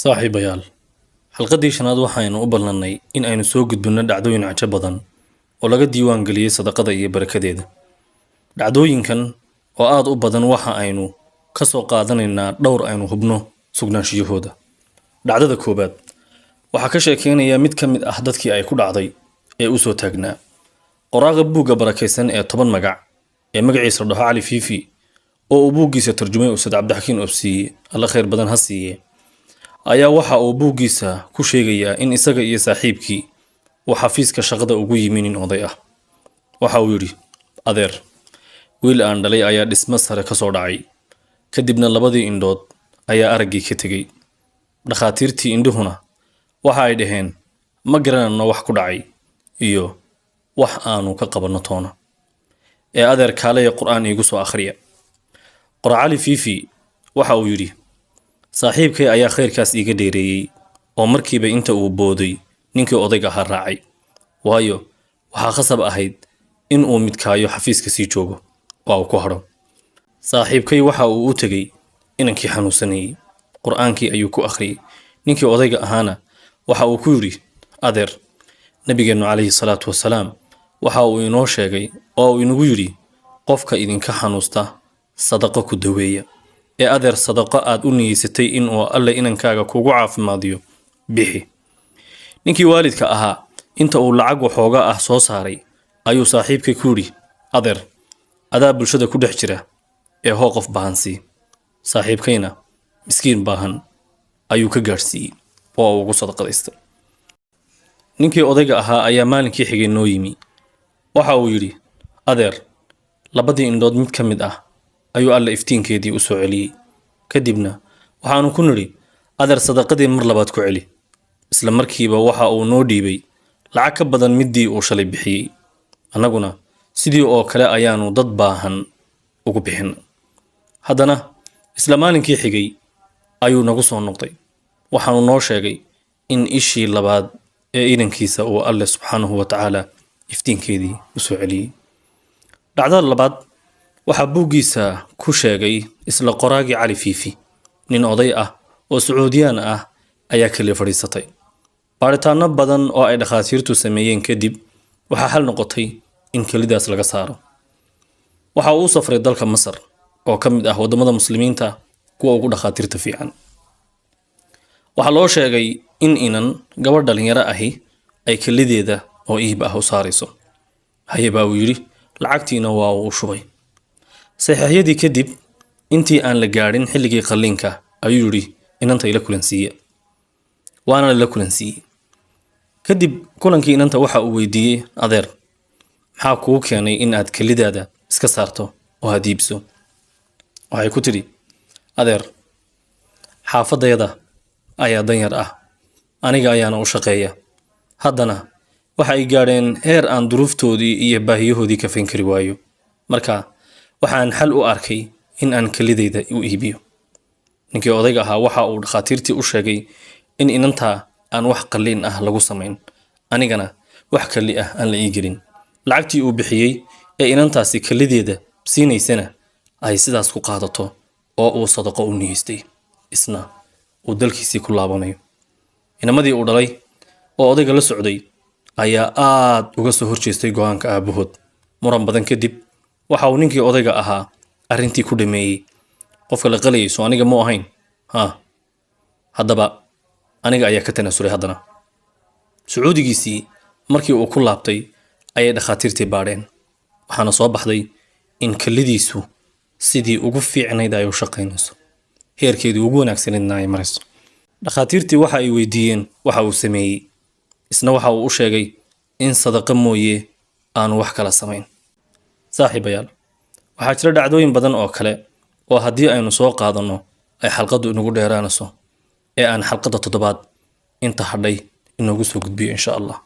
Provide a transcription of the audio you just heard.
saaxiibayaal xalqadii shanaad waxaynu u ballanay in aynu soo gudbinno dhacdooyin cajo badan oo laga diiwaan geliyey sadaqada iyo barakadeeda. Dhacdooyinkan oo aad u badan waxa aynu ka soo qaadanaynaa dhowr aynu hubno sugnaanshiyahooda. Dhacdada koobaad waxaa ka sheekeynaya mid ka mid ah dadkii ay ku dhacday ee u soo taagnaa qoraaga buugga barakaysan ee 10 magac ee magaciisa dhaho Cali Fifi oo uu buuggiisa tarjumay Ustaad Cabdixakiin Obsiye alla khayr badan ha siiye ayaa waxa uu buuggiisa ku sheegayaa in isaga iyo saaxiibkii uu xafiiska shaqada ugu yiminin oday ah. Waxa uu yiri adeer wiil aan dhalay ayaa dhismo sare ka soo dhacay kadibna labadii indhood ayaa araggii ka tegay. Dhakhaatiirtii indhuhuna waxa ay dhaheen ma garanayno wax ku dhacay iyo wax aanu ka qabanno toona ee adeer kaalay qur'aan iigu soo akhriya. Cali Fifi waxa uu yiri saaxiibkay ayaa khayrkaas iiga dheereeyay oo markiiba inta uu booday ninkii odayga ahaa raacay, waayo waxaa khasab ahayd in uu midkaayo xafiiska sii joogo oo uu ku hadho. Saaxiibkay waxa uu u tegay inankii xanuunsanayay, qur'aankii ayuu ku akhriyay. ninkii odayga ahaana waxa uu ku yiri adeer nabigeenu calayhi salaatu wasalaam waxa uu inoo sheegay oo uu inagu yiri qofka idinka xanuusta sadaqo ku daweeya ee adeer sadaqo aad u niyeysatay in uu alle inankaaga kugu caafimaadiyo bixi. ninkii waalidka ahaa inta uu lacag waxooga ah soo saaray ayuu saaxiibkay ku yiri adeer adaa bulshada ku dhex jira ee hoo qof baahan sii. saaxiibkayna miskiin baahan ayuu ka gaarsiiyey oo ugu sadaqadaystay. ninkii odayga ahaa ayaa maalinkii xigay noo yimi. waxa uu yiri adeer labadii indhood mid ka mid ah ayuu alle iftiinkeedii u soo celiyey. kadibna waxaanu ku niri adeer sadaqadii mar labaad ku celi. isla markiiba waxa uu noo dhiibay lacag ka badan midii uu shalay bixiyey. annaguna sidii oo kale ayaanu dad baahan ugu bixin. haddana isla maalinkii xigay ayuu nagu soo noqday. waxaanu noo sheegay in ishii labaad ee idankiisa uu alle subxaanahu wa tacaala iftiinkeedii u soo celiyey. dhacdada labaad waxaa buuggiisa ku sheegay isla qoraagii Cali Fifi nin oday ah oo Sacuudiyaan ah ayaa kaliya fadhiisatay. baaritaano badan oo ay dhakhaatiirtu sameeyeen kadib waxaa xal noqotay in kalidaas laga saaro. waxa uu u safray dalka Masar oo ka mid ah wadamada muslimiinta kuwa ugu dhakhaatiirta fiican. waxaa loo sheegay in inan gabadh dhalinyaro ahi ay kalideeda oo iib ah u saarayso. haye baa uu yiri lacagtiina waa uu shubay. saxiixyadii kadib intii aan la gaadhin xilligii qalliinka ayuu yiri inanta ila kulansiiye. waana la kulansiiyey. kadib kulankii inanta waxa uu weydiiyey adeer maxaa kuu keenay in aad kalidaada iska saarto oo aad iibso. waxay ku tiri adeer xaafadayada ayaa danyar ah aniga ayaana u shaqeeya. haddana waxa ay gaadheen heer aan duruuftoodii iyo baahiyahoodii ka fayn kari waayo. marka waxaan xal u arkay in aan kalidayda u iibiyo. ninkii odayga ahaa waxa uu dhakhaatiirtii u sheegay in inantaa aan wax qalliin ah lagu samayn, anigana wax kali ah aan la ii gelin. lacagtii uu bixiyey ee inantaasi kalideeda siinaysana ay sidaas ku qaadato oo uu sadaqo u niyeystay, isna uu dalkiisii ku laabanayo. inamadii uu dhalay oo odayga la socday ayaa aad uga soo horjeestay go'aanka aabahood. muran badan kadib waxa uu ninkii odayga ahaa arrintii ku dhameeyey. qofka la qalayay soo aniga ma ahayn haddaba aniga ayaa ka tanaasulay. haddana sacuudigiisii markii uu ku laabtay ayay dhakhaatiirtii baadheen. waxaana soo baxday in kalidiisu sidii ugu fiicnayd ay u shaqaynayso, heerkeedii ugu wanaagsaneydna ay marayso. dhakhaatiirtii waxa ay weydiiyeen waxa uu sameeyey. isna waxa uu u sheegay in sadaqa mooye aanu wax kala samayn. saaxiibayaal waxaa jira dhacdooyin badan oo kale oo haddii aynu soo qaadanno ay xalqaddu inagu dheeraanayso ee aan xalqadda 7 inta hadhay inoogu soo gudbiyo insha Allah.